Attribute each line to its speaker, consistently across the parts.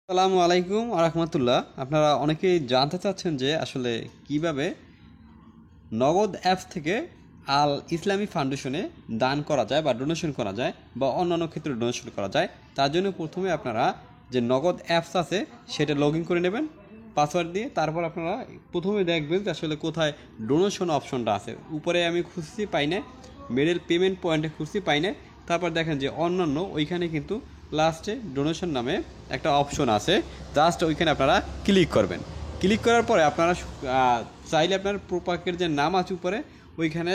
Speaker 1: আসসালামু আলাইকুম আরহামতুল্লাহ। আপনারা অনেকেই জানতে চাচ্ছেন যে আসলে কিভাবে নগদ অ্যাপস থেকে আল ইসলামী ফাউন্ডেশনে দান করা যায় বা ডোনেশন করা যায় বা অন্যান্য ক্ষেত্রে ডোনেশন করা যায়। তার জন্য প্রথমে আপনারা যে নগদ অ্যাপস আছে সেটা লগ ইন করে নেবেন পাসওয়ার্ড দিয়ে। তারপর আপনারা প্রথমে দেখবেন যে আসলে কোথায় ডোনেশন অপশনটা আছে। উপরে আমি খুঁজছি পাই না, মিডল পেমেন্ট পয়েন্টে খুঁজছি পাই না। তারপর দেখেন যে অন্যান্য ওইখানে কিন্তু লাস্টে ডোনেশন নামে একটা অপশন আছে, জাস্ট ওইখানে আপনারা ক্লিক করবেন। ক্লিক করার পরে আপনারা চাইলে আপনার প্রোপাকের যে নাম আছে উপরে ওইখানে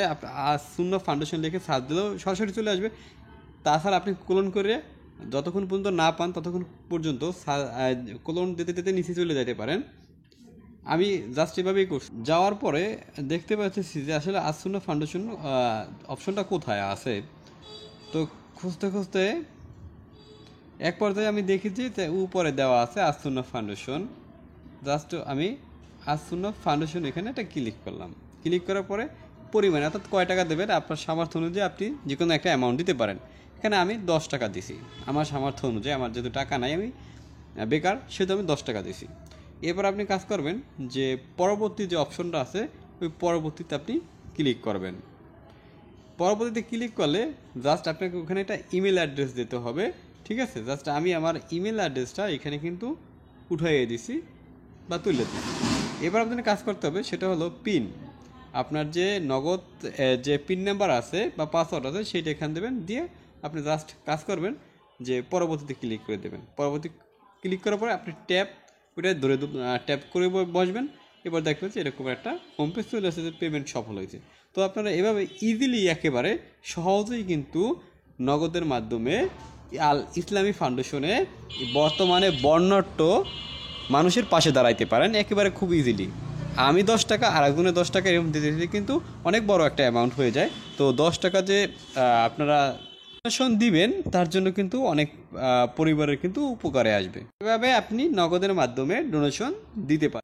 Speaker 1: শূন্য ফাউন্ডেশন লিখে সার্চ দিলেও সরাসরি চলে আসবে। তাছাড়া আপনি কোলন করে যতক্ষণ পর্যন্ত না পান ততক্ষণ পর্যন্ত কোলন দিতে দিতে নিচে চলে যেতে পারেন। আমি জাস্ট এভাবেই করছি। যাওয়ার পরে দেখতে পাচ্ছি যে আসলে আসুন্না ফাউন্ডেশন অপশনটা কোথায় আছে। তো খুঁজতে খুঁজতে এক পর্যায়ে আমি দেখেছি যে উপরে দেওয়া আছে আসুন্না ফাউন্ডেশন। জাস্ট আমি আসুন্না ফাউন্ডেশন এখানে একটা ক্লিক করলাম। ক্লিক করার পরে পরিমাণ অর্থাৎ কয় টাকা দেবেন আপনার সামর্থ্য অনুযায়ী আপনি যে কোনো একটা অ্যামাউন্ট দিতে পারেন। এখানে আমি 10 টাকা দিছি আমার সামর্থ্য অনুযায়ী। আমার যেহেতু টাকা নাই, আমি বেকার, সেহেতু আমি 10 টাকা দিছি। এরপর আপনি কাজ করবেন যে পরবর্তী যে অপশনটা আছে ওই পরবর্তীতে আপনি ক্লিক করবেন। পরবর্তীতে ক্লিক করলে জাস্ট আপনাকে ওখানে একটা ইমেল অ্যাড্রেস দিতে হবে। ঠিক আছে, জাস্ট আমি আমার ইমেল অ্যাড্রেসটা এখানে কিন্তু উঠাইয়ে দিছি বা তুলে দিছি। এবার আপনাকে কাজ করতে হবে, সেটা হলো পিন। আপনার যে নগদ যে পিন নাম্বার আছে বা পাসওয়ার্ড আছে সেইটা এখানে দেবেন, দিয়ে আপনি জাস্ট কাজ করবেন যে পরবর্তীতে ক্লিক করে দেবেন। পরবর্তী ক্লিক করার পরে আপনি ওইটা ধরে ট্যাপ করে বসবেন। এবার দেখবেন যে এরকম একটা হোম পেজ চলে আসছে যে পেমেন্ট সফল হয়েছে। তো আপনারা এভাবে ইজিলি একেবারে সহজেই কিন্তু নগদের মাধ্যমে আল ইসলামী ফাউন্ডেশনে বর্তমানে বর্ণাঢ্য মানুষের পাশে দাঁড়াইতে পারেন একেবারে খুব ইজিলি। আমি 10 টাকা আর একজনে 10 টাকা এরকম দিতে দিতে কিন্তু অনেক বড় একটা অ্যামাউন্ট হয়ে যায়। তো 10 টাকা যে আপনারা ডোনেশন দিবেন তার জন্য কিন্তু অনেক পরিবারের কিন্তু উপকারে আসবে। এভাবে আপনি নগদের মাধ্যমে ডোনেশন দিতে পারেন।